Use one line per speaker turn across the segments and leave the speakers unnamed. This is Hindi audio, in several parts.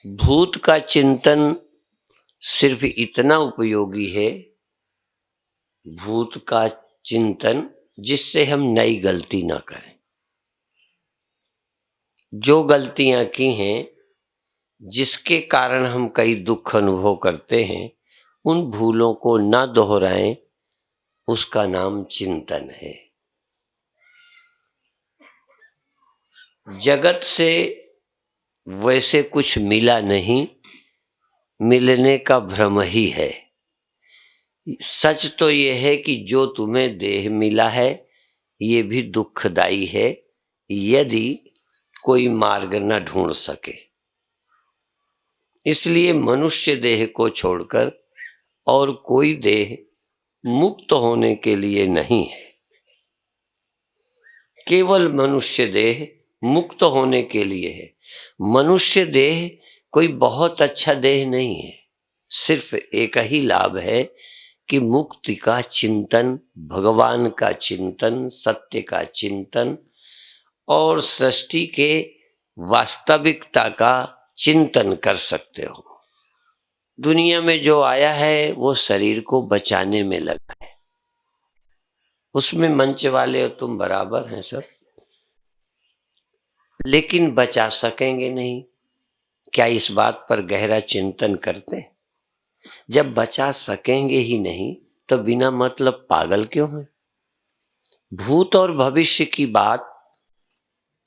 भूत का चिंतन सिर्फ इतना उपयोगी है, भूत का चिंतन जिससे हम नई गलती ना करें। जो गलतियां की हैं, जिसके कारण हम कई दुख अनुभव करते हैं, उन भूलों को ना दोहराएं, उसका नाम चिंतन है। जगत से वैसे कुछ मिला नहीं, मिलने का भ्रम ही है। सच तो यह है कि जो तुम्हें देह मिला है, ये भी दुखदाई है यदि कोई मार्ग न ढूंढ सके। इसलिए मनुष्य देह को छोड़कर और कोई देह मुक्त होने के लिए नहीं है। केवल मनुष्य देह मुक्त होने के लिए है। मनुष्य देह कोई बहुत अच्छा देह नहीं है। सिर्फ एक ही लाभ है कि मुक्ति का चिंतन, भगवान का चिंतन, सत्य का चिंतन और सृष्टि के वास्तविकता का चिंतन कर सकते हो। दुनिया में जो आया है वो शरीर को बचाने में लगा है। उसमें मंच वाले और तुम बराबर हैं सब, लेकिन बचा सकेंगे नहीं। क्या इस बात पर गहरा चिंतन करते? जब बचा सकेंगे ही नहीं तो बिना मतलब पागल क्यों हैं? भूत और भविष्य की बात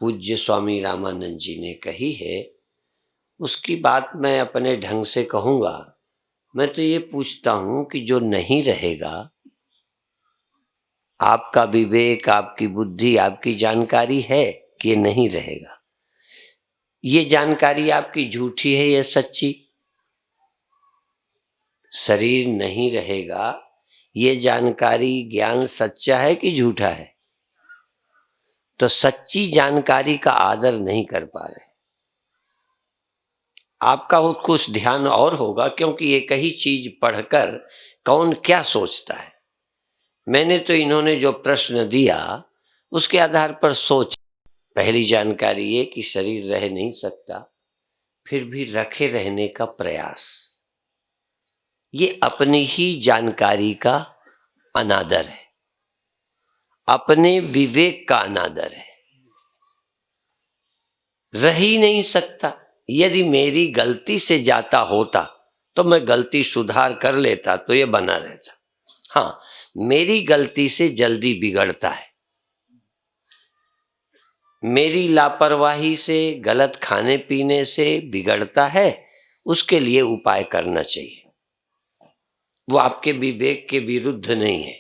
पूज्य स्वामी रामानंद जी ने कही है, उसकी बात मैं अपने ढंग से कहूंगा। मैं तो ये पूछता हूं कि जो नहीं रहेगा, आपका विवेक, आपकी बुद्धि, आपकी जानकारी है कि ये नहीं रहेगा। ये जानकारी आपकी झूठी है या सच्ची? शरीर नहीं रहेगा, ये जानकारी, ज्ञान सच्चा है कि झूठा है? तो सच्ची जानकारी का आदर नहीं कर पा रहे। आपका वो कुछ ध्यान और होगा, क्योंकि एक ही चीज पढ़कर कौन क्या सोचता है। मैंने तो इन्होंने जो प्रश्न दिया उसके आधार पर सोच। पहली जानकारी ये कि शरीर रह नहीं सकता, फिर भी रखे रहने का प्रयास, ये अपनी ही जानकारी का अनादर है, अपने विवेक का अनादर है। रह ही नहीं सकता। यदि मेरी गलती से जाता होता तो मैं गलती सुधार कर लेता तो ये बना रहता। हाँ, मेरी गलती से जल्दी बिगड़ता है। मेरी लापरवाही से, गलत खाने पीने से बिगड़ता है। उसके लिए उपाय करना चाहिए। वो आपके विवेक के विरुद्ध नहीं है।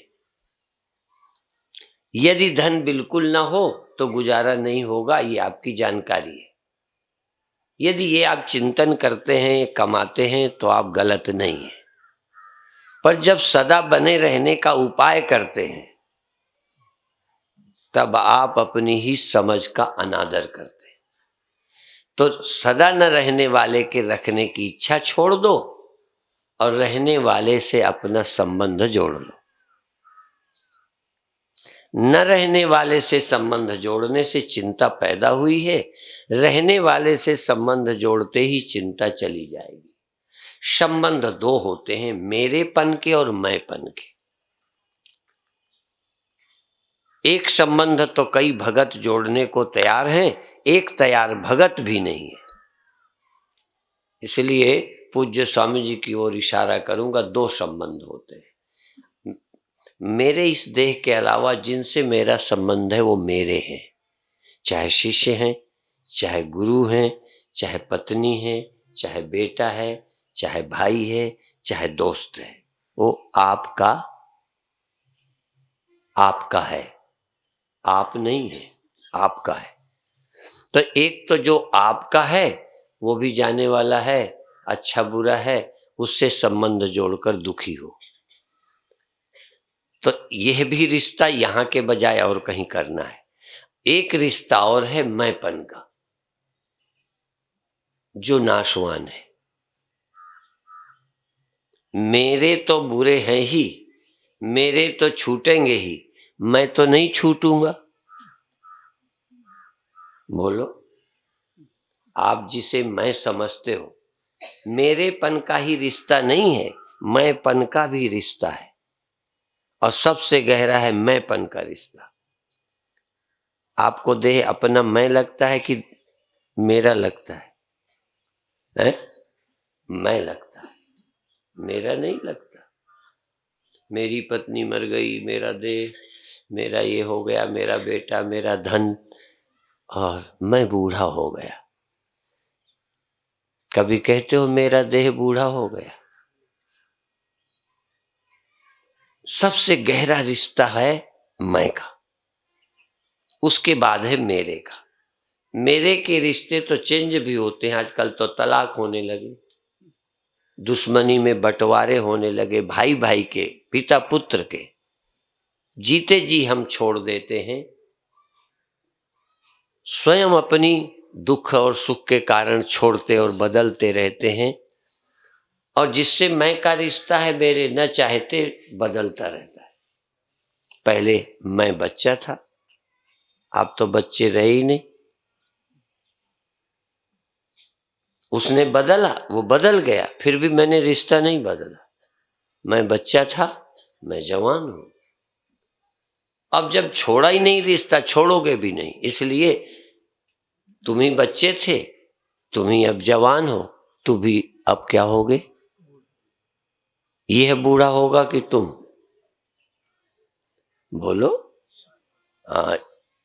यदि धन बिल्कुल ना हो तो गुजारा नहीं होगा, ये आपकी जानकारी है। यदि ये आप चिंतन करते हैं, कमाते हैं, तो आप गलत नहीं हैं। पर जब सदा बने रहने का उपाय करते हैं, तब आप अपनी ही समझ का अनादर करते हैं। तो सदा न रहने वाले के रखने की इच्छा छोड़ दो और रहने वाले से अपना संबंध जोड़ लो। न रहने वाले से संबंध जोड़ने से चिंता पैदा हुई है, रहने वाले से संबंध जोड़ते ही चिंता चली जाएगी। संबंध दो होते हैं, मेरेपन के और मैंपन के। एक संबंध तो कई भगत जोड़ने को तैयार हैं, एक तैयार भगत भी नहीं है। इसलिए पूज्य स्वामी जी की ओर इशारा करूंगा। दो संबंध होते हैं। मेरे इस देह के अलावा जिनसे मेरा संबंध है वो मेरे हैं, चाहे शिष्य हैं, चाहे गुरु हैं, चाहे पत्नी है, चाहे बेटा है, चाहे भाई है, चाहे दोस्त है। वो आपका है, आप नहीं है, आपका है। तो एक तो जो आपका है वो भी जाने वाला है, अच्छा बुरा है, उससे संबंध जोड़कर दुखी हो। तो यह भी रिश्ता यहां के बजाय और कहीं करना है। एक रिश्ता और है मैंपन का, जो नाशवान है। मेरे तो बुरे हैं ही, मेरे तो छूटेंगे ही, मैं तो नहीं छूटूंगा। बोलो, आप जिसे मैं समझते हो, मेरेपन का ही रिश्ता नहीं है, मैंपन का भी रिश्ता है, और सबसे गहरा है मैंपन का रिश्ता। आपको देह अपना मैं लगता है कि मेरा लगता है? हैं? मैं लगता है, मेरा नहीं लगता। मेरी पत्नी मर गई, मेरा देह, मेरा ये हो गया, मेरा बेटा, मेरा धन, और मैं बूढ़ा हो गया। कभी कहते हो मेरा देह बूढ़ा हो गया? सबसे गहरा रिश्ता है मैं का, उसके बाद है मेरे का। मेरे के रिश्ते तो चेंज भी होते हैं, आजकल तो तलाक होने लगे, दुश्मनी में बंटवारे होने लगे, भाई भाई के, पिता पुत्र के। जीते जी हम छोड़ देते हैं, स्वयं अपनी दुख और सुख के कारण छोड़ते और बदलते रहते हैं, और जिससे मैं का रिश्ता है मेरे न चाहते बदलता रहता है। पहले मैं बच्चा था, अब तो बच्चे रहे ही नहीं। उसने बदला, वो बदल गया, फिर भी मैंने रिश्ता नहीं बदला। मैं बच्चा था, मैं जवान हूं। अब जब छोड़ा ही नहीं रिश्ता, छोड़ोगे भी नहीं, इसलिए तुम ही बच्चे थे, तुम ही अब जवान हो, तुम भी अब क्या होगे? यह बूढ़ा होगा कि तुम? बोलो। हाँ,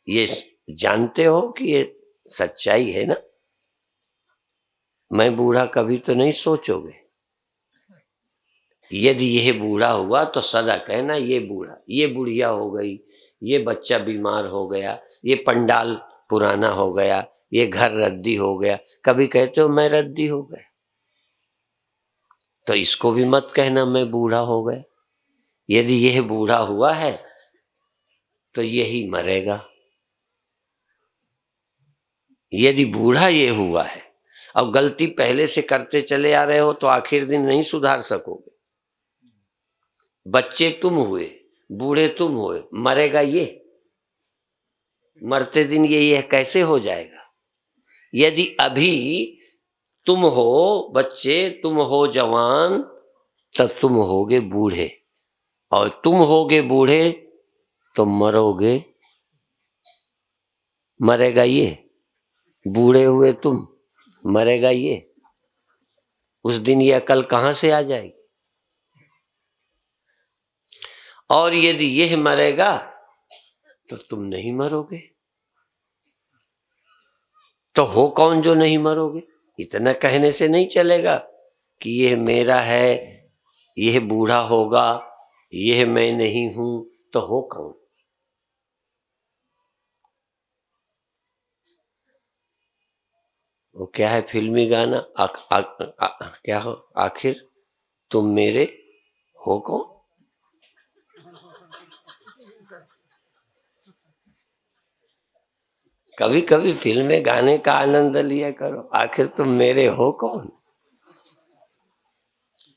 ये जानते हो कि ये सच्चाई है ना? मैं बूढ़ा कभी तो नहीं सोचोगे। यदि यह बूढ़ा हुआ तो सदा कहना ये बूढ़ा, ये बुढ़िया हो गई, ये बच्चा बीमार हो गया, ये पंडाल पुराना हो गया, ये घर रद्दी हो गया। कभी कहते हो मैं रद्दी हो गया? तो इसको भी मत कहना मैं बूढ़ा हो गया। यदि यह बूढ़ा हुआ है तो यही मरेगा। यदि बूढ़ा ये हुआ है, अब गलती पहले से करते चले आ रहे हो तो आखिर दिन नहीं सुधार सकोगे। बच्चे तुम हुए, बूढ़े तुम हुए, मरेगा ये? मरते दिन ये कैसे हो जाएगा? यदि अभी तुम हो बच्चे, तुम हो जवान, तब तुम होगे बूढ़े, और तुम होगे बूढ़े तो मरोगे। मरेगा ये? बूढ़े हुए तुम, मरेगा ये? उस दिन ये अकल कहां से आ जाएगी? और यदि यह मरेगा तो तुम नहीं मरोगे, तो हो कौन जो नहीं मरोगे? इतना कहने से नहीं चलेगा कि यह मेरा है, यह बूढ़ा होगा, यह मैं नहीं हूं, तो हो कौन? वो क्या है फिल्मी गाना, क्या हो, आखिर तुम मेरे हो कौन? कभी कभी फिल्में गाने का आनंद लिया करो। आखिर तुम मेरे हो कौन?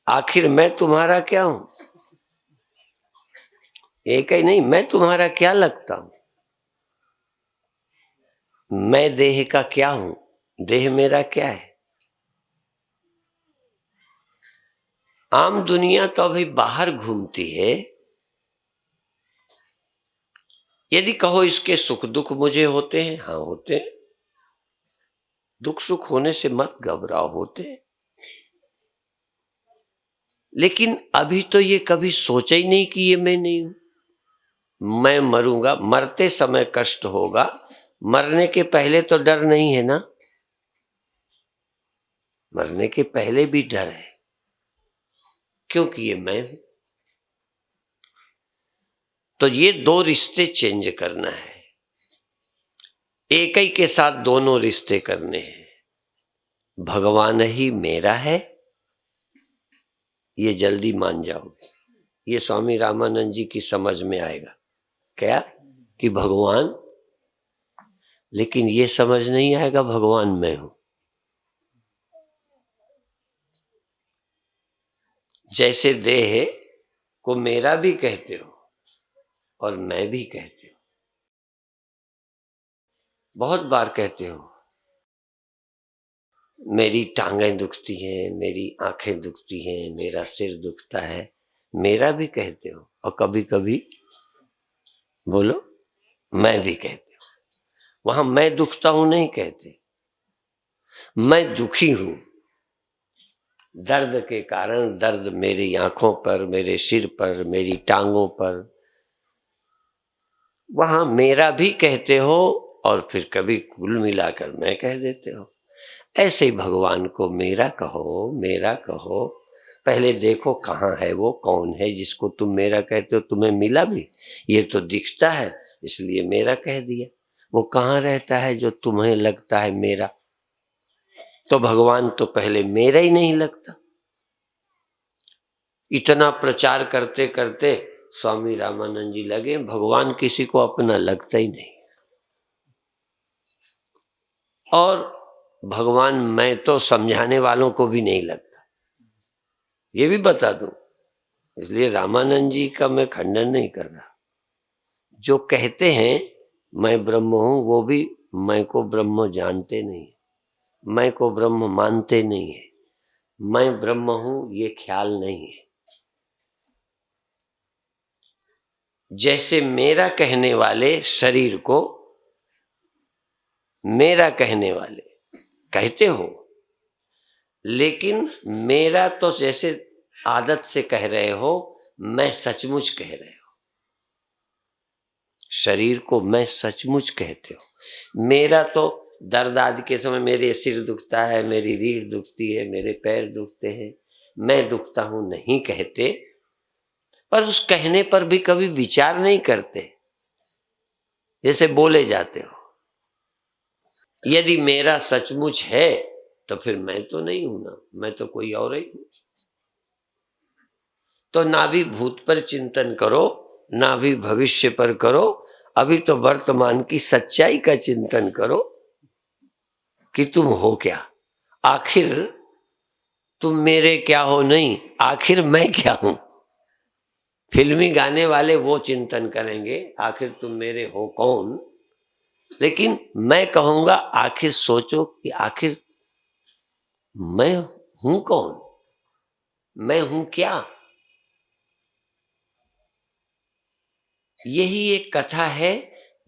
आखिर मैं तुम्हारा क्या हूं? एक ही नहीं, मैं तुम्हारा क्या लगता हूं? मैं देह का क्या हूं? देह मेरा क्या है? आम दुनिया तो अभी बाहर घूमती है। यदि कहो इसके सुख दुख मुझे होते हैं, हाँ होते हैं। दुख सुख होने से मत घबराओ, होते हैं। लेकिन अभी तो ये कभी सोचा ही नहीं कि ये मैं नहीं हूं। मैं मरूंगा, मरते समय कष्ट होगा, मरने के पहले तो डर नहीं है ना? मरने के पहले भी डर है, क्योंकि ये मैं हूं। तो ये दो रिश्ते चेंज करना है, एक ही के साथ दोनों रिश्ते करने हैं। भगवान ही मेरा है, ये जल्दी मान जाओगे। ये स्वामी रामानंद जी की समझ में आएगा। क्या? कि भगवान, लेकिन ये समझ नहीं आएगा भगवान मैं हूं। जैसे देह को मेरा भी कहते हो और मैं भी कहते हो, बहुत बार कहते हो, मेरी टांगें दुखती हैं, मेरी आंखें दुखती हैं, मेरा सिर दुखता है, मेरा भी कहते हो। और कभी कभी बोलो मैं भी कहते हो। वहां मैं दुखता हूं नहीं कहते, मैं दुखी हूं। दर्द के कारण, दर्द मेरी आंखों पर, मेरे सिर पर, मेरी टांगों पर, वहां मेरा भी कहते हो और फिर कभी कुल मिलाकर मैं कह देते हो। ऐसे ही भगवान को मेरा कहो, मेरा कहो। पहले देखो कहाँ है वो, कौन है जिसको तुम मेरा कहते हो। तुम्हें मिला भी, ये तो दिखता है इसलिए मेरा कह दिया। वो कहाँ रहता है जो तुम्हें लगता है मेरा? तो भगवान तो पहले मेरा ही नहीं लगता। इतना प्रचार करते करते स्वामी रामानंद जी लगे भगवान किसी को अपना लगता ही नहीं। और भगवान मैं तो समझाने वालों को भी नहीं लगता, ये भी बता दूं। इसलिए रामानंद जी का मैं खंडन नहीं कर रहा। जो कहते हैं मैं ब्रह्म हूं, वो भी मैं को ब्रह्म जानते नहीं, मैं को ब्रह्म मानते नहीं है। मैं ब्रह्म हूं ये ख्याल नहीं है। जैसे मेरा कहने वाले शरीर को मेरा कहने वाले कहते हो, लेकिन मेरा तो जैसे आदत से कह रहे हो, मैं सचमुच कह रहे हो। शरीर को मैं सचमुच कहते हो। मेरा तो दर्द आदि के समय मेरे सिर दुखता है, मेरी रीढ़ दुखती है, मेरे पैर दुखते हैं, मैं दुखता हूं नहीं कहते। पर उस कहने पर भी कभी विचार नहीं करते, जैसे बोले जाते हो। यदि मेरा सचमुच है तो फिर मैं तो नहीं हूं ना, मैं तो कोई और ही हूं। तो ना भी भूत पर चिंतन करो, ना भी भविष्य पर करो, अभी तो वर्तमान की सच्चाई का चिंतन करो कि तुम हो क्या। आखिर तुम मेरे क्या हो नहीं, आखिर मैं क्या हूं। फिल्मी गाने वाले वो चिंतन करेंगे आखिर तुम मेरे हो कौन, लेकिन मैं कहूंगा आखिर सोचो कि आखिर मैं हूं कौन, मैं हूं क्या। यही एक कथा है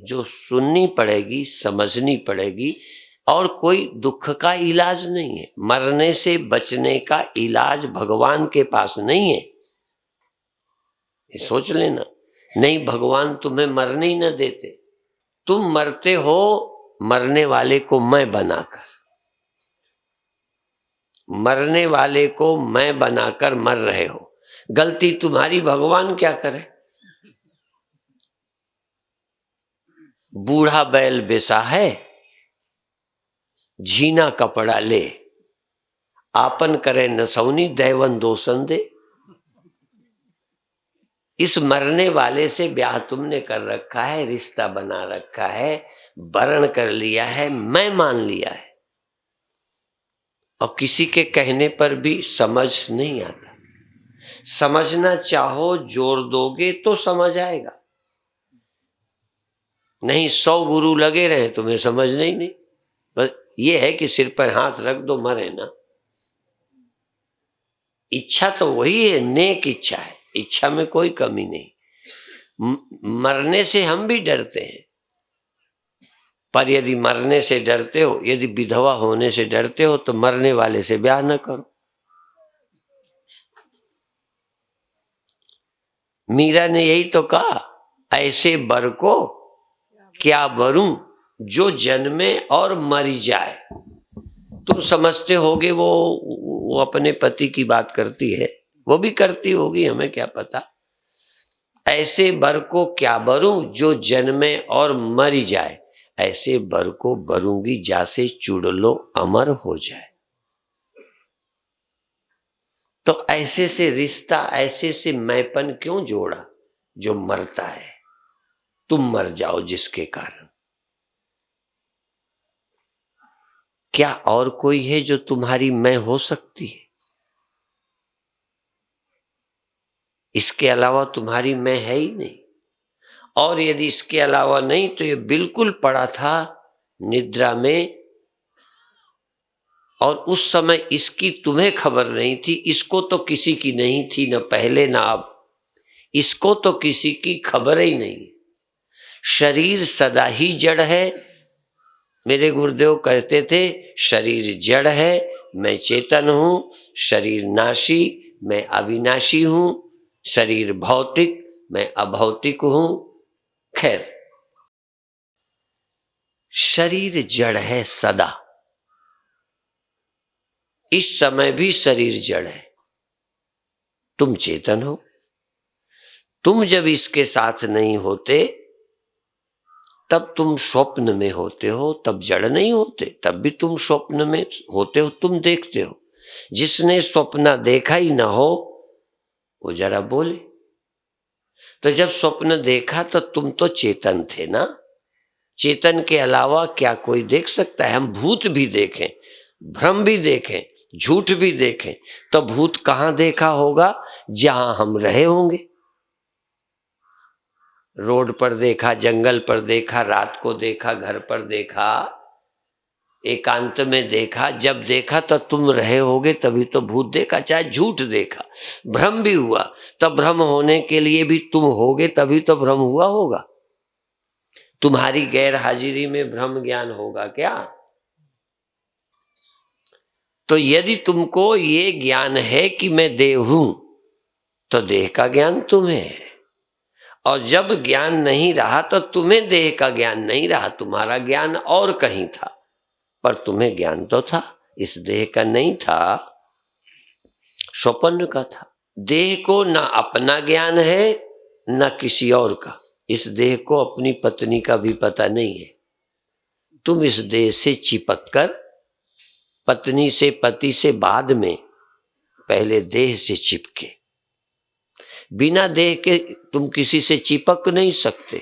जो सुननी पड़ेगी, समझनी पड़ेगी। और कोई दुख का इलाज नहीं है, मरने से बचने का इलाज भगवान के पास नहीं है, ये सोच लेना। नहीं, भगवान तुम्हें मरने ही न देते। तुम मरते हो मरने वाले को मैं बनाकर, मरने वाले को मैं बनाकर मर रहे हो। गलती तुम्हारी, भगवान क्या करे। बूढ़ा बैल बेसा है, झीना कपड़ा ले, आपन करे नसौनी दैवन दोसन दे। इस मरने वाले से ब्याह तुमने कर रखा है, रिश्ता बना रखा है, वर्ण कर लिया है, मैं मान लिया है, और किसी के कहने पर भी समझ नहीं आता। समझना चाहो जोर दोगे तो समझ आएगा, नहीं 100 गुरु लगे रहे तुम्हें समझना ही नहीं। बस ये है कि सिर पर हाथ रख दो, मरे ना। इच्छा तो वही है, नेक इच्छा है, इच्छा में कोई कमी नहीं। मरने से हम भी डरते हैं, पर यदि मरने से डरते हो, यदि विधवा होने से डरते हो, तो मरने वाले से ब्याह न करो। मीरा ने यही तो कहा, ऐसे बर को क्या बरूं जो जन्मे और मरी जाए। तुम समझते होगे वो अपने पति की बात करती है, वो भी करती होगी, हमें क्या पता। ऐसे बर को क्या बरूं जो जन्मे और मरी जाए, ऐसे बर को बरूंगी जासे चुड़लो अमर हो जाए। तो ऐसे से रिश्ता, ऐसे से मैंपन क्यों जोड़ा जो मरता है। तुम मर जाओ जिसके कारण। क्या और कोई है जो तुम्हारी मैं हो सकती है? इसके अलावा तुम्हारी मैं है ही नहीं। और यदि इसके अलावा नहीं तो ये बिल्कुल पड़ा था निद्रा में, और उस समय इसकी तुम्हें खबर नहीं थी, इसको तो किसी की नहीं थी, न पहले न अब, इसको तो किसी की खबर ही नहीं। शरीर सदा ही जड़ है। मेरे गुरुदेव कहते थे शरीर जड़ है, मैं चेतन हूं, शरीर नाशी, मैं अविनाशी हूं, शरीर भौतिक, मैं अभौतिक हूं। खैर, शरीर जड़ है सदा, इस समय भी शरीर जड़ है। तुम चेतन हो। तुम जब इसके साथ नहीं होते तब तुम स्वप्न में होते हो, तब जड़ नहीं होते, तब भी तुम स्वप्न में होते हो, तुम देखते हो। जिसने स्वप्न देखा ही ना हो वो जरा बोले। तो जब स्वप्न देखा तो तुम तो चेतन थे ना। चेतन के अलावा क्या कोई देख सकता है? हम भूत भी देखें, भ्रम भी देखें, झूठ भी देखें, तो भूत कहाँ देखा होगा? जहां हम रहे होंगे। रोड पर देखा, जंगल पर देखा, रात को देखा, घर पर देखा, एकांत में देखा। जब देखा तो तुम रहे होगे, तभी तो भूत देखा। चाहे झूठ देखा, भ्रम भी हुआ, तब भ्रम होने के लिए भी तुम होगे, तभी तो भ्रम हुआ होगा। तुम्हारी गैर हाजिरी में भ्रम ज्ञान होगा क्या? तो यदि तुमको ये ज्ञान है कि मैं देह हूं, तो देह का ज्ञान तुम्हें है। और जब ज्ञान नहीं रहा तो तुम्हें देह का ज्ञान नहीं रहा, तुम्हारा ज्ञान और कहीं था, पर तुम्हें ज्ञान तो था, इस देह का नहीं था, स्वप्न का था। देह को ना अपना ज्ञान है ना किसी और का। इस देह को अपनी पत्नी का भी पता नहीं है। तुम इस देह से चिपक कर, पत्नी से, पति से बाद में, पहले देह से चिपके। बिना देह के तुम किसी से चिपक नहीं सकते।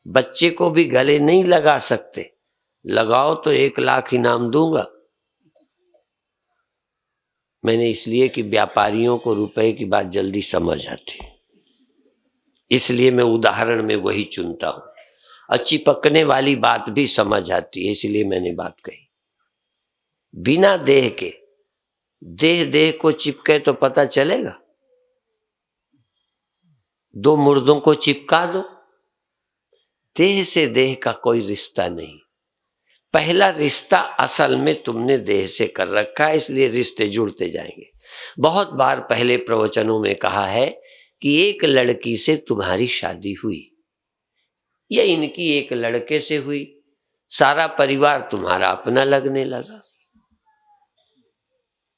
बच्चे को भी गले नहीं लगा सकते। लगाओ तो 1,00,000 इनाम दूंगा। मैंने इसलिए कि व्यापारियों को रुपए की बात जल्दी समझ आती है, इसलिए मैं उदाहरण में वही चुनता हूं। और चिपकने वाली बात भी समझ आती है, इसलिए मैंने बात कही। बिना देह के, देह को चिपके तो पता चलेगा? दो मुर्दों को चिपका दो, देह से देह का कोई रिश्ता नहीं। पहला रिश्ता असल में तुमने देह से कर रखा है, इसलिए रिश्ते जुड़ते जाएंगे। बहुत बार पहले प्रवचनों में कहा है कि एक लड़की से तुम्हारी शादी हुई, या इनकी एक लड़के से हुई, सारा परिवार तुम्हारा अपना लगने लगा।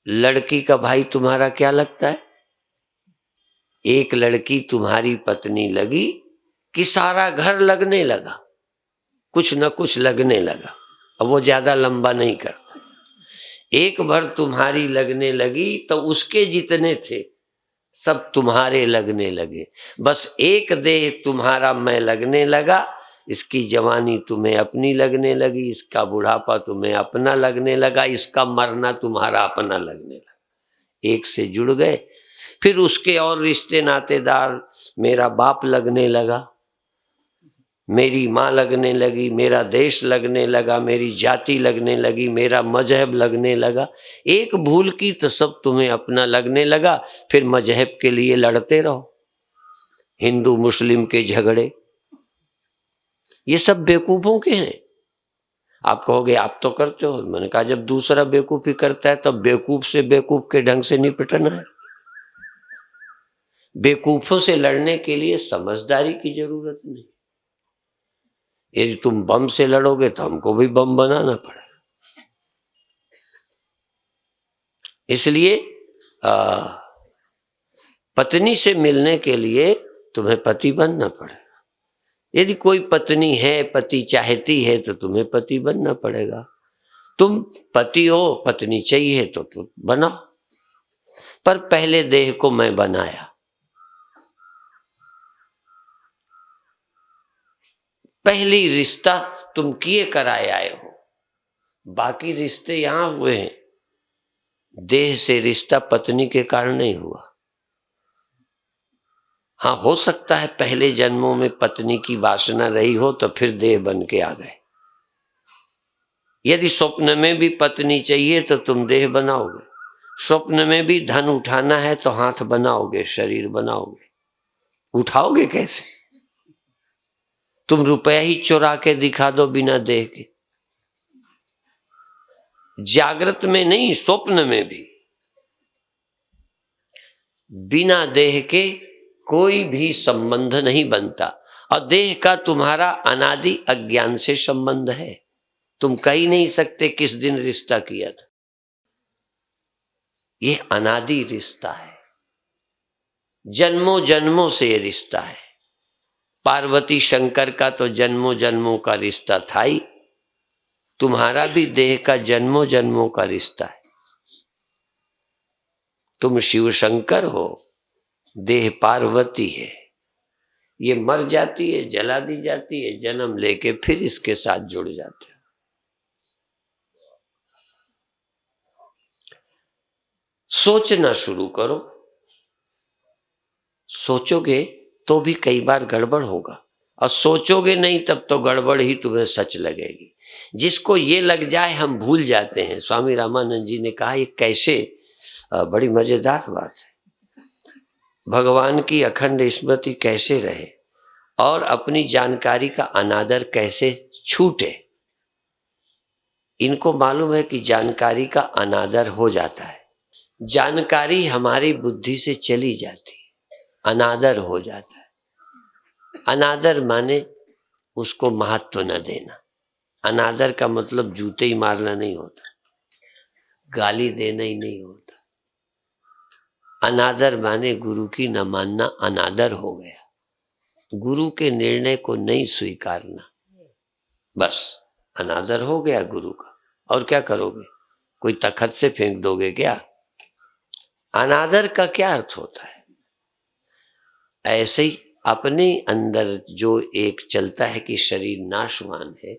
लड़की का भाई तुम्हारा क्या लगता है? एक लड़की तुम्हारी पत्नी लगी कि सारा घर लगने लगा, कुछ न कुछ लगने लगा। अब वो ज्यादा लंबा नहीं करता। एक भर तुम्हारी लगने लगी तो उसके जितने थे सब तुम्हारे लगने लगे। बस एक देह तुम्हारा मैं लगने लगा, इसकी जवानी तुम्हें अपनी लगने लगी, इसका बुढ़ापा तुम्हें अपना लगने लगा, इसका मरना तुम्हारा अपना लगने लगा। एक से जुड़ गए। फिर उसके और रिश्ते नातेदार, मेरा बाप लगने लगा, मेरी माँ लगने लगी, मेरा देश लगने लगा, मेरी जाति लगने लगी, मेरा मजहब लगने लगा। एक भूल की तो सब तुम्हें अपना लगने लगा। फिर मजहब के लिए लड़ते रहो, हिंदू मुस्लिम के झगड़े, ये सब बेवकूफों के हैं। आप कहोगे आप तो करते हो। मैंने कहा जब दूसरा बेवकूफी करता है तब बेवकूफ से बेवकूफ के ढंग से निपटना है। बेवकूफों से लड़ने के लिए समझदारी की जरूरत नहीं। यदि तुम बम से लड़ोगे तो हमको भी बम बनाना पड़ेगा। इसलिए पत्नी से मिलने के लिए तुम्हें पति बनना पड़ेगा। यदि कोई पत्नी है, पति चाहती है, तो तुम्हें पति बनना पड़ेगा। तुम पति हो, पत्नी चाहिए तो तुम बनाओ। पर पहले देह को मैं बनाया। पहली रिश्ता तुम किए कराए आए हो, बाकी रिश्ते यहां हुए हैं। देह से रिश्ता पत्नी के कारण नहीं हुआ। हाँ, हो सकता है पहले जन्मों में पत्नी की वासना रही हो तो फिर देह बन के आ गए। यदि स्वप्न में भी पत्नी चाहिए तो तुम देह बनाओगे, स्वप्न में भी धन उठाना है तो हाथ बनाओगे, शरीर बनाओगे। उठाओगे कैसे? तुम रुपया ही चुरा के दिखा दो बिना देह के। जागृत में नहीं, स्वप्न में भी बिना देह के कोई भी संबंध नहीं बनता। और देह का तुम्हारा अनादि अज्ञान से संबंध है। तुम कह ही नहीं सकते किस दिन रिश्ता किया था। ये अनादि रिश्ता है, जन्मों जन्मों से ये रिश्ता है। पार्वती शंकर का तो जन्मों जन्मों का रिश्ता था ही, तुम्हारा भी देह का जन्मों जन्मों का रिश्ता है। तुम शिव शंकर हो, देह पार्वती है। ये मर जाती है, जला दी जाती है, जन्म लेके फिर इसके साथ जुड़ जाते हो। सोचना शुरू करो। सोचोगे तो भी कई बार गड़बड़ होगा, और सोचोगे नहीं तब तो गड़बड़ ही तुम्हें सच लगेगी। जिसको ये लग जाए हम भूल जाते हैं। स्वामी रामानंद जी ने कहा, ये कैसे, बड़ी मजेदार बात है। भगवान की अखंड स्मृति कैसे रहे और अपनी जानकारी का अनादर कैसे छूटे। इनको मालूम है कि जानकारी का अनादर हो जाता है, जानकारी हमारी बुद्धि से चली जाती है, अनादर हो जाता है। अनादर माने उसको महत्व न देना। अनादर का मतलब जूते ही मारना नहीं होता, गाली देना ही नहीं होता। अनादर माने गुरु की न मानना, अनादर हो गया। गुरु के निर्णय को नहीं स्वीकारना, बस अनादर हो गया गुरु का। और क्या करोगे? कोई तखत से फेंक दोगे क्या? अनादर का क्या अर्थ होता है? ऐसे ही अपने अंदर जो एक चलता है कि शरीर नाशवान है,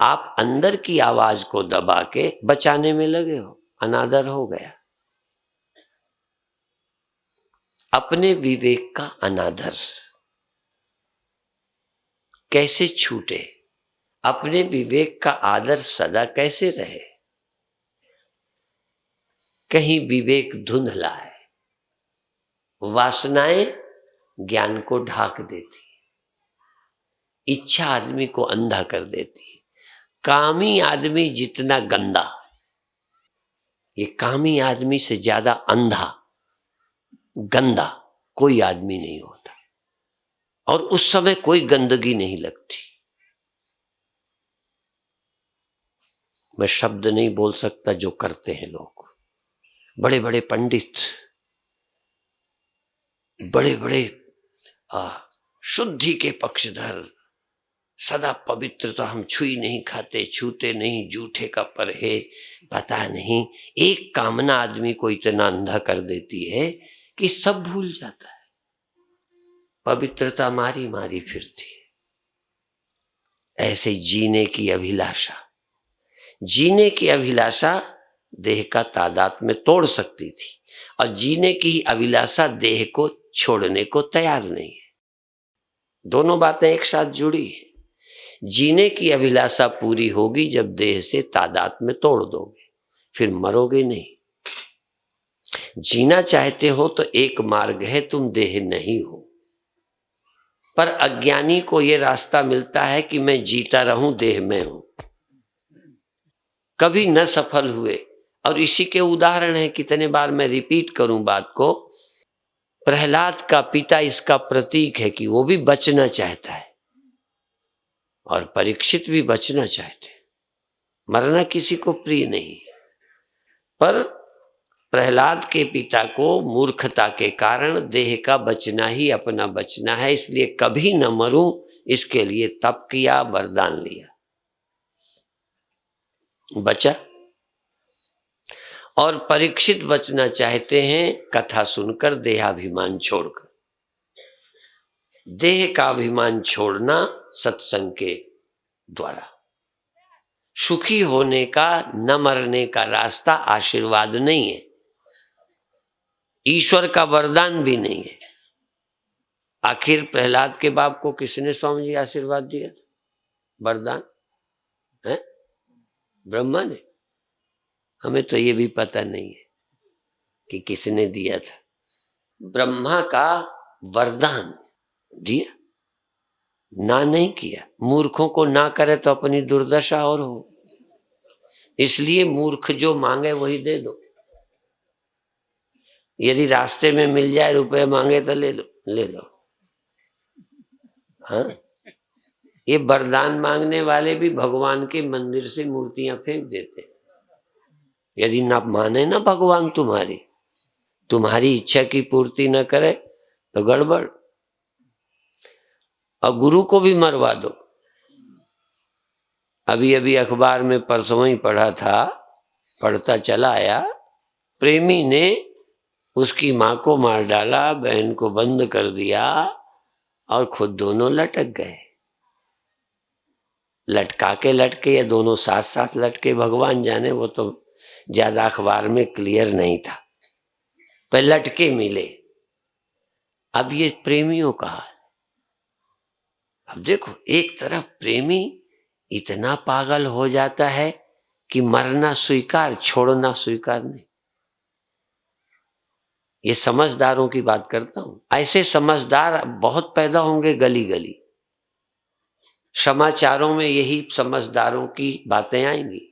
आप अंदर की आवाज को दबा के बचाने में लगे हो, अनादर हो गया। अपने विवेक का अनादर कैसे छूटे, अपने विवेक का आदर सदा कैसे रहे। कहीं विवेक धुंधला है, वासनाएं ज्ञान को ढाक देती है, इच्छा आदमी को अंधा कर देती है। कामी आदमी जितना गंदा, ये कामी आदमी से ज्यादा अंधा गंदा कोई आदमी नहीं होता। और उस समय कोई गंदगी नहीं लगती। मैं शब्द नहीं बोल सकता जो करते हैं लोग, बड़े बड़े पंडित, बड़े बड़े शुद्धि के पक्षधर, सदा पवित्रता, हम छुई नहीं खाते, छूते नहीं, झूठे का परहेज, पता नहीं एक कामना आदमी को इतना अंधा कर देती है कि सब भूल जाता है। पवित्रता मारी मारी फिरती है। ऐसे जीने की अभिलाषा, जीने की अभिलाषा देह का तादाद में तोड़ सकती थी, और जीने की अभिलाषा देह को छोड़ने को तैयार नहीं है। दोनों बातें एक साथ जुड़ी है। जीने की अभिलाषा पूरी होगी जब देह से तादाद में तोड़ दोगे, फिर मरोगे नहीं। जीना चाहते हो तो एक मार्ग है, तुम देह नहीं हो। पर अज्ञानी को यह रास्ता मिलता है कि मैं जीता रहूं, देह में हूं, कभी न सफल हुए। और इसी के उदाहरण है, कितने बार मैं रिपीट करूं बात को। प्रहलाद का पिता इसका प्रतीक है कि वो भी बचना चाहता है, और परीक्षित भी बचना चाहते हैं। मरना किसी को प्रिय नहीं है, पर प्रहलाद के पिता को मूर्खता के कारण देह का बचना ही अपना बचना है, इसलिए कभी न मरूं, इसके लिए तप किया, वरदान लिया, बचा। और परीक्षित बचना चाहते हैं कथा सुनकर, देहाभिमान छोड़कर। देह का अभिमान छोड़ना सत्संग के द्वारा। सुखी होने का, न मरने का रास्ता आशीर्वाद नहीं है, ईश्वर का वरदान भी नहीं है। आखिर प्रहलाद के बाप को किसने स्वामी जी आशीर्वाद दिया, वरदान है? ब्रह्मा ने? हमें तो ये भी पता नहीं है कि किसने दिया था। ब्रह्मा का वरदान दिया, ना नहीं किया। मूर्खों को ना करे तो अपनी दुर्दशा और हो, इसलिए मूर्ख जो मांगे वही दे दो। यदि रास्ते में मिल जाए रुपए मांगे तो ले लो, ले लो। हाँ, ये वरदान मांगने वाले भी भगवान के मंदिर से मूर्तियां फेंक देते। यदि ना माने ना भगवान तुम्हारी इच्छा की पूर्ति न करे तो गड़बड़। और गुरु को भी मरवा दो। अभी अभी अखबार में परसों ही पढ़ा था, पढ़ता चला आया, प्रेमी ने उसकी माँ को मार डाला, बहन को बंद कर दिया और खुद दोनों लटक गए। लटका के लटके या दोनों साथ साथ लटके भगवान जाने, वो तो ज्यादा अखबार में क्लियर नहीं था, पर लटके मिले। अब ये प्रेमियों का हाल। अब देखो, एक तरफ प्रेमी इतना पागल हो जाता है कि मरना स्वीकार, छोड़ना स्वीकार नहीं। ये समझदारों की बात करता हूं। ऐसे समझदार बहुत पैदा होंगे गली गली। समाचारों में यही समझदारों की बातें आएंगी।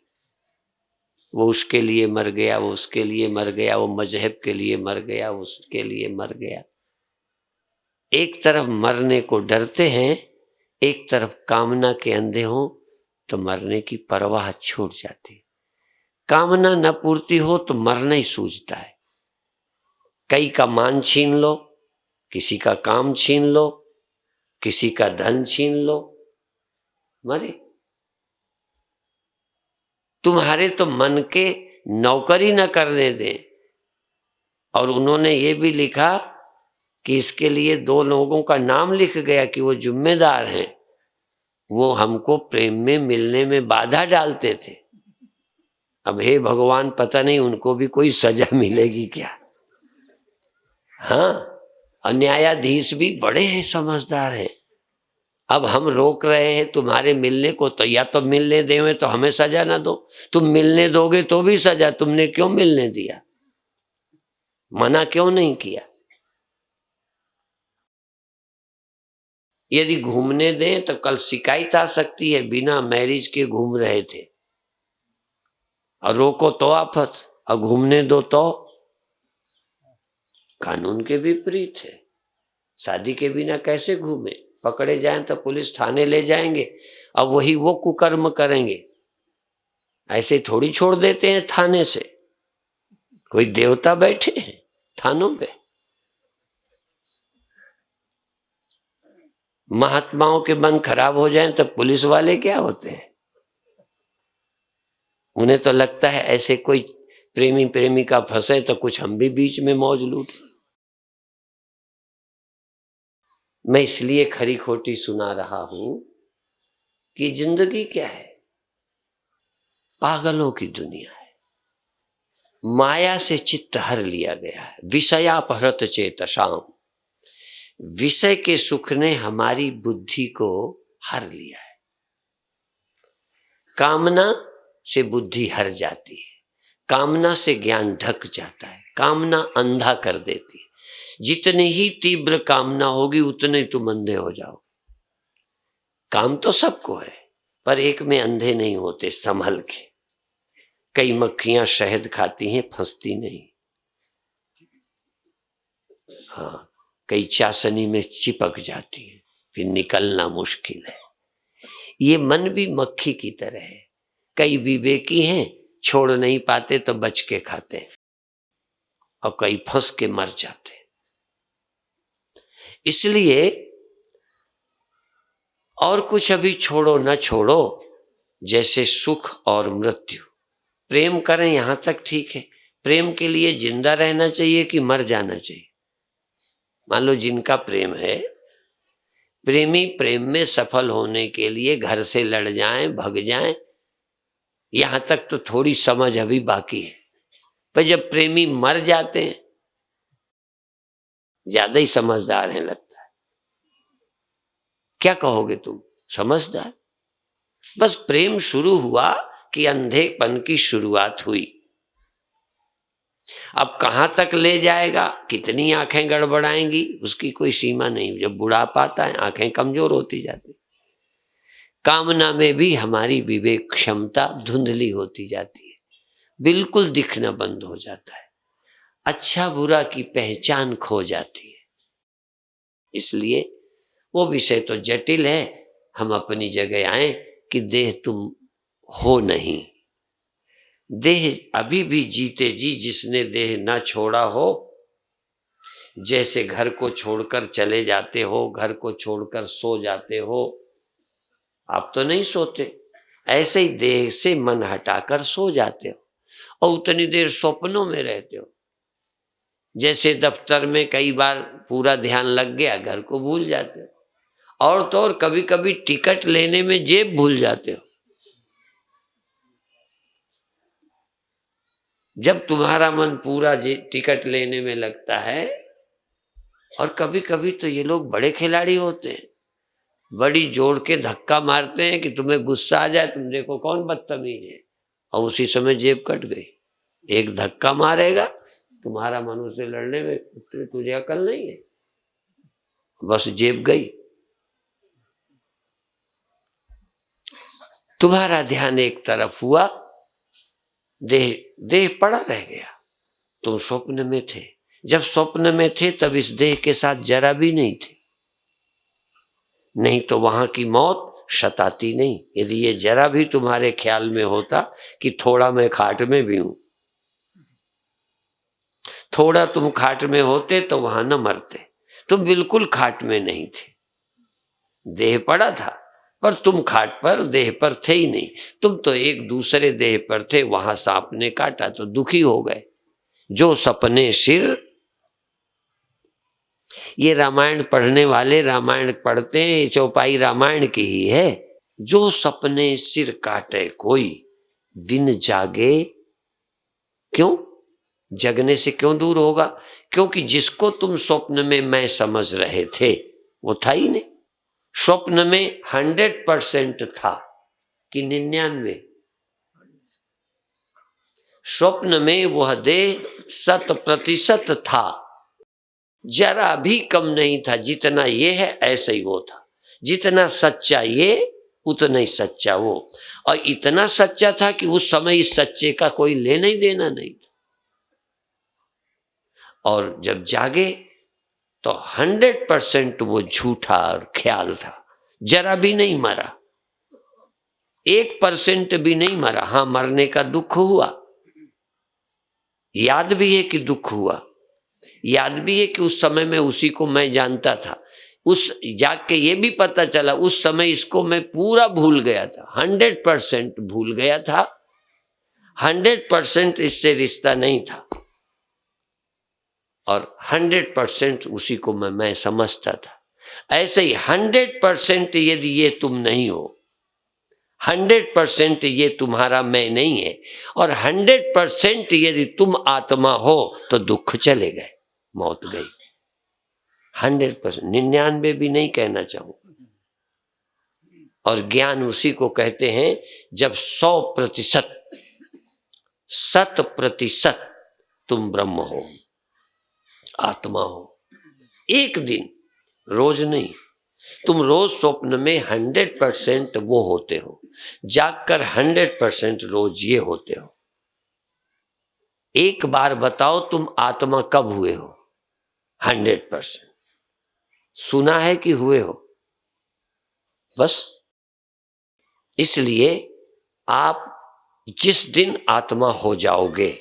वो उसके लिए मर गया, वो उसके लिए मर गया, वो मजहब के लिए मर गया, वो उसके लिए मर गया। एक तरफ मरने को डरते हैं, एक तरफ कामना के अंधे हों तो मरने की परवाह छूट जाती। कामना न पूर्ति हो तो मरना ही सूझता है। कई का मान छीन लो, किसी का काम छीन लो, किसी का धन छीन लो, मरे। तुम्हारे तो मन के नौकरी न करने दें। और उन्होंने ये भी लिखा कि इसके लिए 2 लोगों का नाम लिख गया कि वो जिम्मेदार हैं, वो हमको प्रेम में मिलने में बाधा डालते थे। अब हे भगवान, पता नहीं उनको भी कोई सजा मिलेगी क्या। हाँ, और न्यायाधीश भी बड़े हैं, समझदार हैं। अब हम रोक रहे हैं तुम्हारे मिलने को, तो या तो मिलने देवे तो हमें सजा ना दो, तुम मिलने दोगे तो भी सजा। तुमने क्यों मिलने दिया, मना क्यों नहीं किया? यदि घूमने दें तो कल शिकायत आ सकती है, बिना मैरिज के घूम रहे थे। और रोको तो आफत, और घूमने दो तो कानून के विपरीत है। शादी के बिना कैसे घूमे? पकड़े जाएं तो पुलिस थाने ले जाएंगे, अब वही वो कुकर्म करेंगे। ऐसे थोड़ी छोड़ देते हैं थाने से। कोई देवता बैठे हैं थानों पे? महात्माओं के मन खराब हो जाएं तो पुलिस वाले क्या होते हैं? उन्हें तो लगता है ऐसे कोई प्रेमी प्रेमिका फंसे तो कुछ हम भी बीच में मौज लूट। मैं इसलिए खरी खोटी सुना रहा हूं कि जिंदगी क्या है? पागलों की दुनिया है। माया से चित्त हर लिया गया है। विषयापहृत चेतसाम, विषय के सुख ने हमारी बुद्धि को हर लिया है। कामना से बुद्धि हर जाती है, कामना से ज्ञान ढक जाता है, कामना अंधा कर देती है। जितनी ही तीव्र कामना होगी उतने तुम अंधे हो जाओगे। काम तो सबको है, पर एक में अंधे नहीं होते, संभल के। कई मक्खियां शहद खाती हैं, फंसती नहीं। हाँ, कई चाशनी में चिपक जाती है, फिर निकलना मुश्किल है। ये मन भी मक्खी की तरह है। कई विवेकी हैं, छोड़ नहीं पाते तो बच के खाते हैं, और कई फंस के मर जाते हैं। इसलिए और कुछ अभी छोड़ो न छोड़ो, जैसे सुख और मृत्यु। प्रेम करें यहां तक ठीक है। प्रेम के लिए जिंदा रहना चाहिए कि मर जाना चाहिए? मान लो जिनका प्रेम है, प्रेमी प्रेम में सफल होने के लिए घर से लड़ जाएं, भग जाएं, यहां तक तो थोड़ी समझ अभी बाकी है। पर जब प्रेमी मर जाते हैं, ज्यादा ही समझदार हैं लगता है। क्या कहोगे तुम, समझदार? बस प्रेम शुरू हुआ कि अंधेपन की शुरुआत हुई। अब कहाँ तक ले जाएगा, कितनी आंखें गड़बड़ाएंगी, उसकी कोई सीमा नहीं। जब बुढ़ापा आता है आंखें कमजोर होती जाती, कामना में भी हमारी विवेक क्षमता धुंधली होती जाती है, बिल्कुल दिखना बंद हो जाता है, अच्छा बुरा की पहचान खो जाती है। इसलिए वो विषय तो जटिल है, हम अपनी जगह आए कि देह तुम हो नहीं। देह अभी भी जीते जी जिसने देह ना छोड़ा हो, जैसे घर को छोड़कर चले जाते हो, घर को छोड़कर सो जाते हो, आप तो नहीं सोते, ऐसे ही देह से मन हटाकर सो जाते हो और उतनी देर स्वप्नों में रहते हो। जैसे दफ्तर में कई बार पूरा ध्यान लग गया, घर को भूल जाते हो। और तो और कभी कभी टिकट लेने में जेब भूल जाते हो। जब तुम्हारा मन पूरा टिकट लेने में लगता है, और कभी कभी तो ये लोग बड़े खिलाड़ी होते हैं, बड़ी जोर के धक्का मारते हैं कि तुम्हें गुस्सा आ जाए, तुम देखो कौन बदतमीज है, और उसी समय जेब कट गई। एक धक्का मारेगा, तुम्हारा मन उसे लड़ने में, तुझे अकल नहीं है, बस जेब गई। तुम्हारा ध्यान एक तरफ हुआ, देह देह पड़ा रह गया, तुम स्वप्न में थे। जब स्वप्न में थे तब इस देह के साथ जरा भी नहीं थे, नहीं तो वहां की मौत सताती नहीं। यदि ये जरा भी तुम्हारे ख्याल में होता कि थोड़ा मैं खाट में भी हूं, थोड़ा तुम खाट में होते तो वहां न मरते। तुम बिल्कुल खाट में नहीं थे, देह पड़ा था पर तुम खाट पर देह पर थे ही नहीं। तुम तो एक दूसरे देह पर थे, वहां सांप ने काटा तो दुखी हो गए। जो सपने सिर, ये रामायण पढ़ने वाले रामायण पढ़ते हैं, चौपाई रामायण की ही है। जो सपने सिर काटे कोई, दिन जागे क्यों? जगने से क्यों दूर होगा? क्योंकि जिसको तुम स्वप्न में मैं समझ रहे थे वो था ही नहीं। स्वप्न में 100% था कि 99? स्वप्न में वह देह 100% था, जरा भी कम नहीं था। जितना ये है ऐसा ही वो था, जितना सच्चा ये उतना ही सच्चा वो। और इतना सच्चा था कि उस समय इस सच्चे का कोई लेना ही देना नहीं था। और जब जागे तो 100% वो झूठा और ख्याल था, जरा भी नहीं मरा, 1% भी नहीं मरा। हाँ, मरने का दुख हुआ, याद भी है कि दुख हुआ, याद भी है कि उस समय में उसी को मैं जानता था। उस जाग के ये भी पता चला उस समय इसको मैं पूरा भूल गया था, 100% भूल गया था, 100% इससे रिश्ता नहीं था, और 100% उसी को मैं समझता था। ऐसे ही 100% यदि ये तुम नहीं हो, 100% ये तुम्हारा मैं नहीं है, और 100% यदि तुम आत्मा हो तो दुख चले गए, मौत गई। 100%, 99 भी नहीं कहना चाहूंगा। और ज्ञान उसी को कहते हैं जब 100%, 100% तुम ब्रह्म हो, आत्मा हो। एक दिन, रोज नहीं, तुम रोज स्वप्न में 100% वो होते हो, जागकर 100% रोज ये होते हो। एक बार बताओ तुम आत्मा कब हुए हो? 100%। सुना है कि हुए हो? बस इसलिए आप जिस दिन आत्मा हो जाओगे,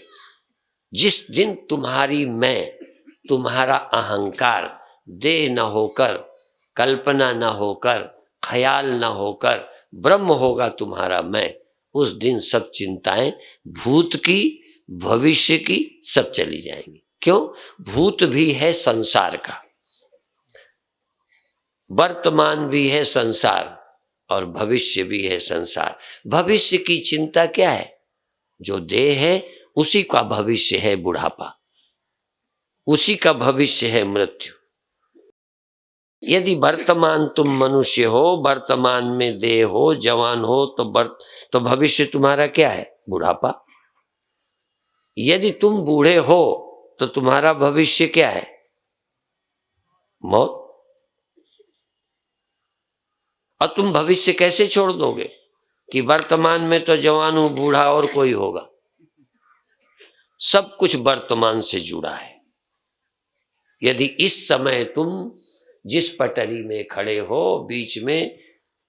जिस दिन तुम्हारी मैं, तुम्हारा अहंकार देह न होकर, कल्पना न होकर, ख्याल न होकर ब्रह्म होगा तुम्हारा मैं, उस दिन सब चिंताएं भूत की, भविष्य की सब चली जाएंगी। क्यों? भूत भी है संसार का, वर्तमान भी है संसार, और भविष्य भी है संसार। भविष्य की चिंता क्या है? जो देह है उसी का भविष्य है बुढ़ापा, उसी का भविष्य है मृत्यु। यदि वर्तमान तुम मनुष्य हो, वर्तमान में देह हो, जवान हो, तो भविष्य तुम्हारा क्या है? बुढ़ापा। यदि तुम बूढ़े हो तो तुम्हारा भविष्य क्या है? मौत। और तुम भविष्य कैसे छोड़ दोगे कि वर्तमान में तो जवान हूं, बूढ़ा और कोई होगा? सब कुछ वर्तमान से जुड़ा है। यदि इस समय तुम जिस पटरी में खड़े हो, बीच में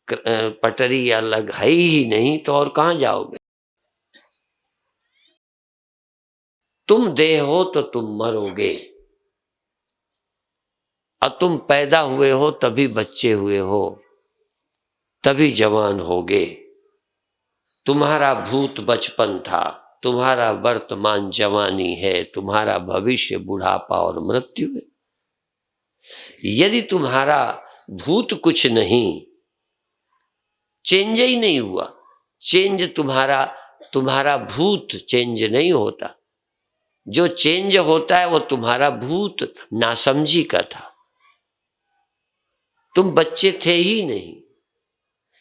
पटरी अलग है ही नहीं, तो और कहां जाओगे? तुम देह हो तो तुम मरोगे, और तुम पैदा हुए हो तभी बच्चे हुए हो, तभी जवान होगे। तुम्हारा भूत बचपन था, तुम्हारा वर्तमान जवानी है, तुम्हारा भविष्य बुढ़ापा और मृत्यु है। यदि तुम्हारा भूत कुछ नहीं, चेंज ही नहीं हुआ, चेंज तुम्हारा भूत चेंज नहीं होता। जो चेंज होता है वो तुम्हारा भूत नासमझी का था। तुम बच्चे थे ही नहीं।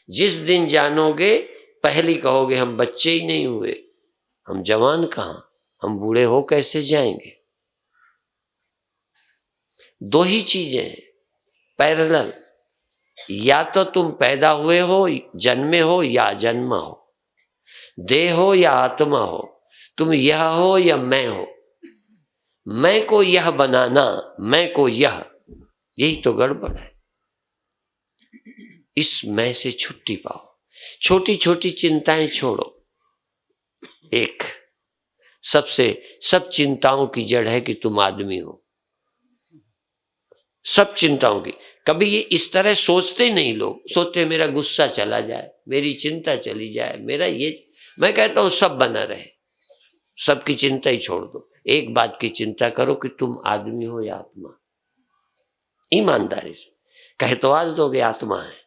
जिस दिन जानोगे पहली कहोगे हम बच्चे ही नहीं हुए, हम जवान कहां, हम बूढ़े हो कैसे जाएंगे? दो ही चीजें हैं पैरेलल, या तो तुम पैदा हुए हो, जन्मे हो या जन्मा हो, देह हो या आत्मा हो, तुम यह हो या मैं हो। मैं को यह बनाना, मैं को यह, यही तो गड़बड़ है। इस मैं से छुट्टी पाओ, छोटी छोटी चिंताएं छोड़ो। एक सब चिंताओं की जड़ है कि तुम आदमी हो, सब चिंताओं की। कभी ये इस तरह सोचते नहीं लोग, सोचते मेरा गुस्सा चला जाए, मेरी चिंता चली जाए, मेरा ये। मैं कहता हूं सब बना रहे, सबकी चिंता ही छोड़ दो। एक बात की चिंता करो कि तुम आदमी हो या आत्मा। ईमानदारी से कहे तो आज दोगे आत्मा है।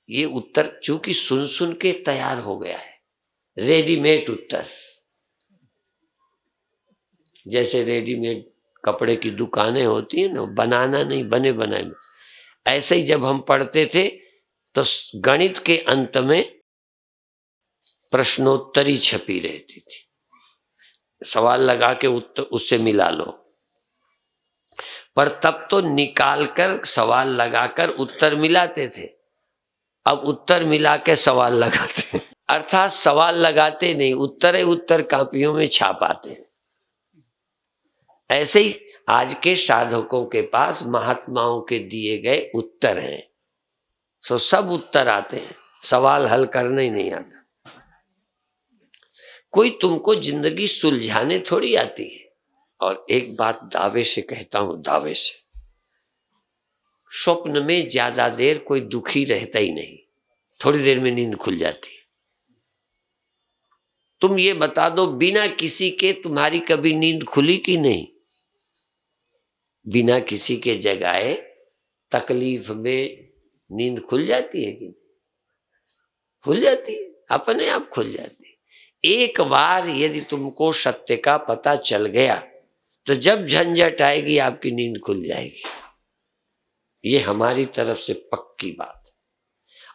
ये उत्तर चूंकि सुन सुन के तैयार हो गया है, रेडीमेड उत्तर। जैसे रेडीमेड कपड़े की दुकानें होती है ना, बनाना नहीं, बने बनाए में। ऐसे ही जब हम पढ़ते थे तो गणित के अंत में प्रश्नोत्तरी छपी रहती थी, सवाल लगा के उत्तर उससे मिला लो। पर तब तो निकाल कर सवाल लगाकर उत्तर मिलाते थे, अब उत्तर मिला के सवाल लगाते हैं। अर्थात सवाल लगाते नहीं, उत्तर ही उत्तर कापियों में छापाते हैं। ऐसे ही आज के साधकों के पास महात्माओं के दिए गए उत्तर हैं, सो सब उत्तर आते हैं, सवाल हल करने ही नहीं आता। कोई तुमको जिंदगी सुलझाने थोड़ी आती है। और एक बात दावे से कहता हूं, दावे से, स्वप्न में ज्यादा देर कोई दुखी रहता ही नहीं, थोड़ी देर में नींद खुल जाती है। तुम ये बता दो बिना किसी के तुम्हारी कभी नींद खुली कि नहीं? बिना किसी के जगाए तकलीफ में नींद खुल जाती है कि नहीं? खुल जाती है, अपने आप खुल जाती है। एक बार यदि तुमको सत्य का पता चल गया तो जब झंझट आएगी आपकी नींद खुल जाएगी। ये हमारी तरफ से पक्की बात है।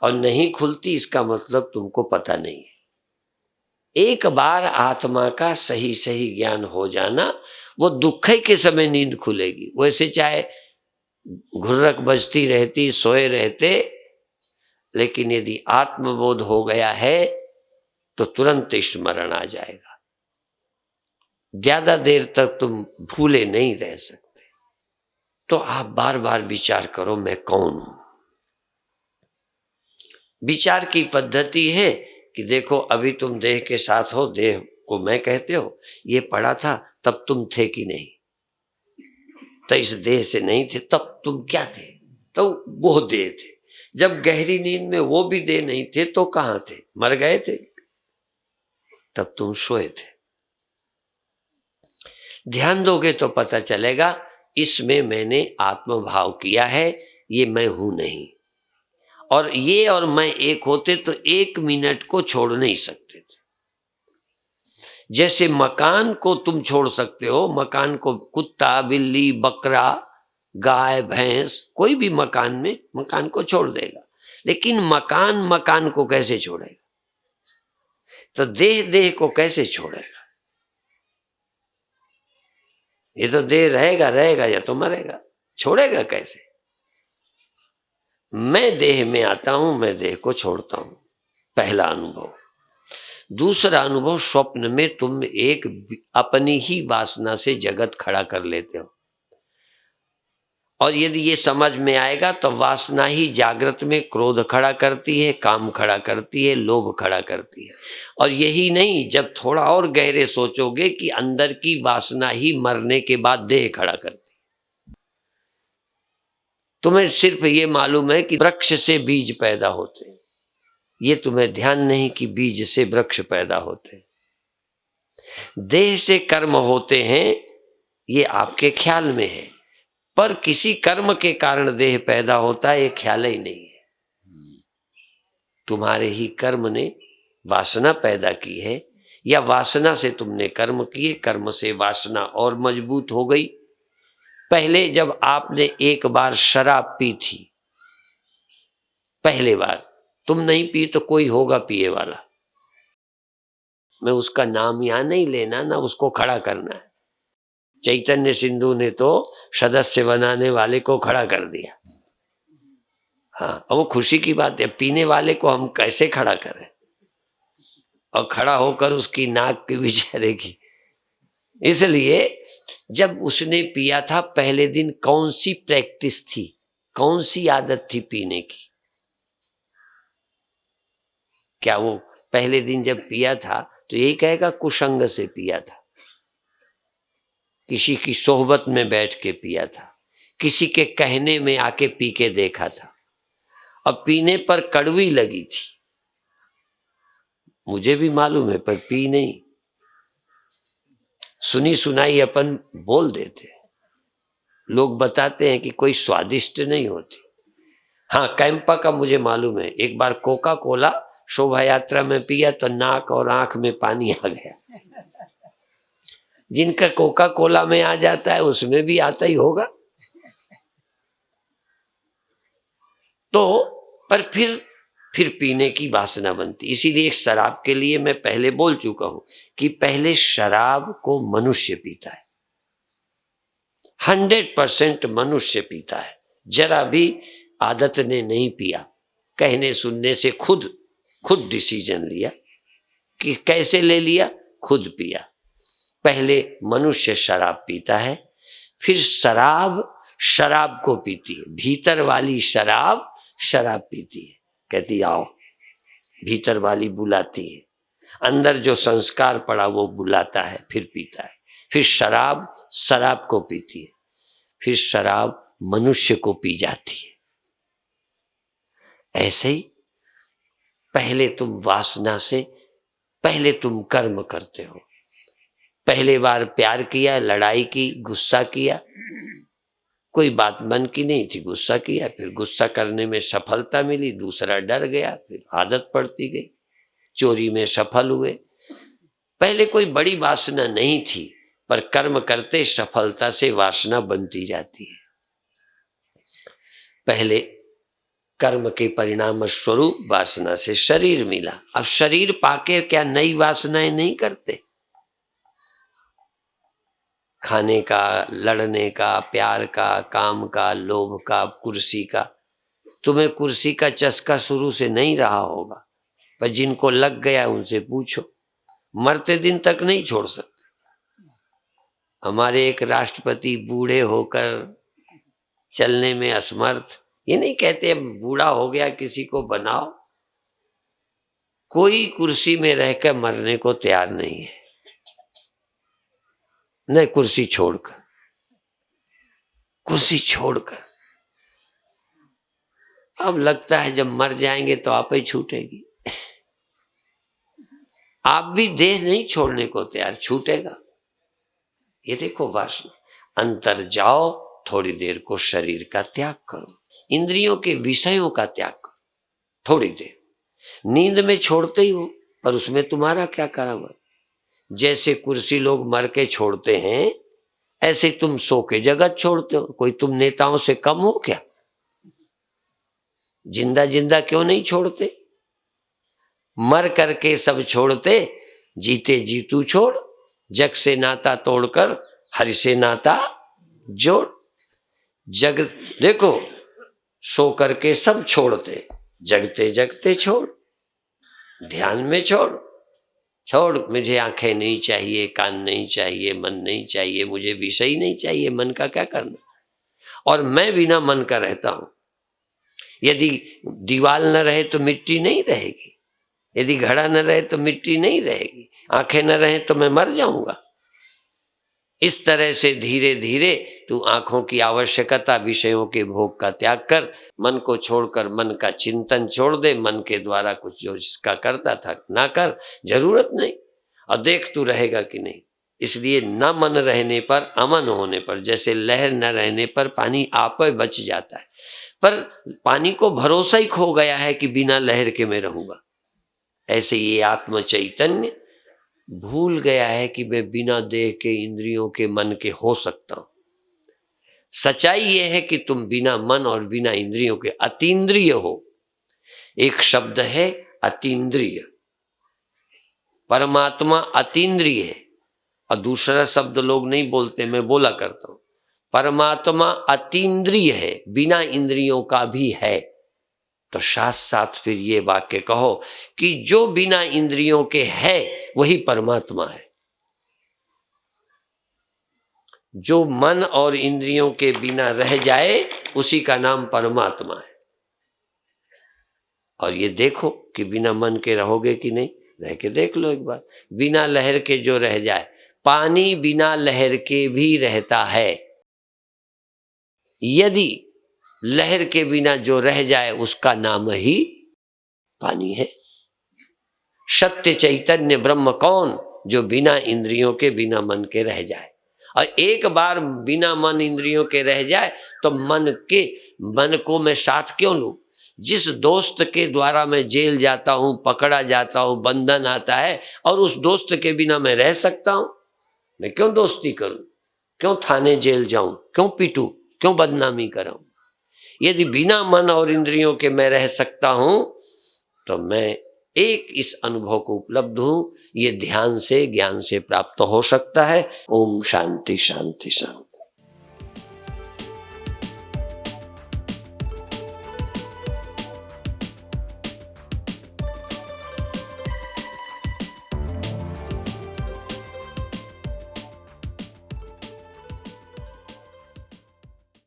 और नहीं खुलती इसका मतलब तुमको पता नहीं है। एक बार आत्मा का सही सही ज्ञान हो जाना, वो दुख के समय नींद खुलेगी। वैसे चाहे घुर्रक बजती रहती, सोए रहते, लेकिन यदि आत्मबोध हो गया है तो तुरंत स्मरण आ जाएगा। ज्यादा देर तक तुम भूले नहीं रह सकते। तो आप बार बार विचार करो मैं कौन हूं। विचार की पद्धति है कि देखो अभी तुम देह के साथ हो, देह को मैं कहते हो, ये पड़ा था तब तुम थे कि नहीं? तो इस देह से नहीं थे तब तुम क्या थे? तो वो देह थे। जब गहरी नींद में वो भी देह नहीं थे तो कहां थे? मर गए थे, तब तुम सोए थे। ध्यान दोगे तो पता चलेगा इसमें मैंने आत्मभाव किया है, ये मैं हूं नहीं। और ये और मैं एक होते तो 1 मिनट को छोड़ नहीं सकते थे। जैसे मकान को तुम छोड़ सकते हो, मकान को कुत्ता, बिल्ली, बकरा, गाय भैंस कोई भी मकान में मकान को छोड़ देगा, लेकिन मकान मकान को कैसे छोड़ेगा? तो देह देह को कैसे छोड़ेगा? ये तो देह रहेगा रहेगा या तो मरेगा, छोड़ेगा कैसे? मैं देह में आता हूं, मैं देह को छोड़ता हूं, पहला अनुभव। दूसरा अनुभव, स्वप्न में तुम एक अपनी ही वासना से जगत खड़ा कर लेते हो, और यदि ये समझ में आएगा तो वासना ही जागृत में क्रोध खड़ा करती है, काम खड़ा करती है, लोभ खड़ा करती है। और यही नहीं, जब थोड़ा और गहरे सोचोगे कि अंदर की वासना ही मरने के बाद देह खड़ा करती है। तुम्हें सिर्फ ये मालूम है कि वृक्ष से बीज पैदा होते हैं, ये तुम्हें ध्यान नहीं कि बीज से वृक्ष पैदा होते हैं। देह से कर्म होते हैं, ये आपके ख्याल में है, पर किसी कर्म के कारण देह पैदा होता है, ये ख्याल ही नहीं है। तुम्हारे ही कर्म ने वासना पैदा की है, या वासना से तुमने कर्म किए, कर्म से वासना और मजबूत हो गई। पहले जब आपने एक बार शराब पी थी, पहले बार, तुम नहीं पी तो कोई होगा पिए वाला, मैं उसका नाम यहां नहीं लेना, ना उसको खड़ा करना है। चैतन्य सिंधु ने तो सदस्य बनाने वाले को खड़ा कर दिया। हाँ, और वो खुशी की बात है, पीने वाले को हम कैसे खड़ा करें, और खड़ा होकर उसकी नाक की बेचारे की। इसलिए जब उसने पिया था, पहले दिन कौन सी प्रैक्टिस थी, कौन सी आदत थी पीने की? क्या वो पहले दिन जब पिया था तो यही कहेगा कुसंग से पिया था, किसी की सोहबत में बैठ के पिया था, किसी के कहने में आके पी के देखा था, अब पीने पर कड़वी लगी थी, मुझे भी मालूम है, पर पी नहीं। सुनी सुनाई अपन बोल देते, लोग बताते हैं कि कोई स्वादिष्ट नहीं होती। हाँ, कैंपा का मुझे मालूम है, एक बार कोका कोला शोभा यात्रा में पिया तो नाक और आंख में पानी आ गया। जिनका कोका कोला में आ जाता है उसमें भी आता ही होगा। तो पर फिर पीने की वासना बनती। इसीलिए शराब के लिए मैं पहले बोल चुका हूं कि पहले शराब को मनुष्य पीता है, 100% मनुष्य पीता है। जरा भी आदत ने नहीं पिया, कहने सुनने से खुद डिसीजन लिया कि कैसे ले लिया, खुद पिया। पहले मनुष्य शराब पीता है, फिर शराब को पीती है, भीतर वाली शराब पीती है, कहती आओ, भीतर वाली बुलाती है, अंदर जो संस्कार पड़ा वो बुलाता है, फिर पीता है। फिर शराब को पीती है, फिर शराब मनुष्य को पी जाती है। ऐसे ही पहले तुम वासना से, पहले तुम कर्म करते हो। पहले बार प्यार किया, लड़ाई की, गुस्सा किया, कोई बात मन की नहीं थी, गुस्सा किया, फिर गुस्सा करने में सफलता मिली, दूसरा डर गया, फिर आदत पड़ती गई, चोरी में सफल हुए। पहले कोई बड़ी वासना नहीं थी, पर कर्म करते सफलता से वासना बनती जाती है। पहले कर्म के परिणाम स्वरूप वासना से शरीर मिला, अब शरीर पाके क्या नई वासनाएं नहीं करते? खाने का, लड़ने का, प्यार का, काम का, लोभ का, कुर्सी का। तुम्हें कुर्सी का चस्का शुरू से नहीं रहा होगा, पर जिनको लग गया उनसे पूछो, मरते दिन तक नहीं छोड़ सकते। हमारे एक राष्ट्रपति बूढ़े होकर चलने में असमर्थ, ये नहीं कहते अब बूढ़ा हो गया किसी को बनाओ, कोई कुर्सी में रहकर मरने को तैयार नहीं है, न कुर्सी छोड़कर। अब लगता है जब मर जाएंगे तो आप ही छूटेगी। आप भी देह नहीं छोड़ने को तैयार, छूटेगा। ये देखो वासना, अंतर जाओ, थोड़ी देर को शरीर का त्याग करो, इंद्रियों के विषयों का त्याग करो थोड़ी देर। नींद में छोड़ते ही हो, पर उसमें तुम्हारा क्या करामा? जैसे कुर्सी लोग मर के छोड़ते हैं, ऐसे तुम सो के जगत छोड़ते हो। कोई तुम नेताओं से कम हो क्या? जिंदा जिंदा क्यों नहीं छोड़ते? मर करके सब छोड़ते, जीते जी तू छोड़। जग से नाता तोड़कर हरि से नाता जोड़। जग देखो, सो करके सब छोड़ते, जगते जगते छोड़। ध्यान में छोड़, छोड़। मुझे आंखें नहीं चाहिए, कान नहीं चाहिए, मन नहीं चाहिए, मुझे विषय नहीं चाहिए। मन का क्या करना? और मैं बिना मन का रहता हूं। यदि दीवाल न रहे तो मिट्टी नहीं रहेगी, यदि घड़ा न रहे तो मिट्टी नहीं रहेगी, आंखें न रहे तो मैं मर जाऊंगा। इस तरह से धीरे धीरे तू आंखों की आवश्यकता, विषयों के भोग का त्याग कर, मन को छोड़कर मन का चिंतन छोड़ दे। मन के द्वारा कुछ जो जिसका करता था ना कर, जरूरत नहीं। और देख तू रहेगा कि नहीं। इसलिए न मन रहने पर, अमन होने पर, जैसे लहर न रहने पर पानी आप बच जाता है, पर पानी को भरोसा ही खो गया है कि बिना लहर के मैं रहूंगा। ऐसे ये आत्म चैतन्य भूल गया है कि मैं बिना देह के, इंद्रियों के, मन के हो सकता हूं। सच्चाई यह है कि तुम बिना मन और बिना इंद्रियों के अतीन्द्रिय हो। एक शब्द है अतीन्द्रिय, परमात्मा अतीन्द्रिय है। और दूसरा शब्द लोग नहीं बोलते, मैं बोला करता हूं। परमात्मा अतीन्द्रिय है, बिना इंद्रियों का भी है। तो साथ साथ फिर ये वाक्य कहो कि जो बिना इंद्रियों के है वही परमात्मा है। जो मन और इंद्रियों के बिना रह जाए उसी का नाम परमात्मा है। और ये देखो कि बिना मन के रहोगे कि नहीं, रह के देख लो एक बार। बिना लहर के जो रह जाए, पानी बिना लहर के भी रहता है। यदि लहर के बिना जो रह जाए उसका नाम ही पानी है। सत्य चैतन्य ब्रह्म कौन? जो बिना इंद्रियों के, बिना मन के रह जाए। और एक बार बिना मन इंद्रियों के रह जाए तो मन को मैं साथ क्यों लूं? जिस दोस्त के द्वारा मैं जेल जाता हूं, पकड़ा जाता हूं, बंधन आता है, और उस दोस्त के बिना मैं रह सकता हूं? मैं क्यों दोस्ती करूं? क्यों थाने जेल जाऊं? क्यों पीटूं? क्यों बदनामी कराऊं? यदि बिना मन और इंद्रियों के मैं रह सकता हूं तो मैं एक इस अनुभव को उपलब्ध हूं। ये ध्यान से, ज्ञान से प्राप्त हो सकता है। ओम शांति शांति शांति।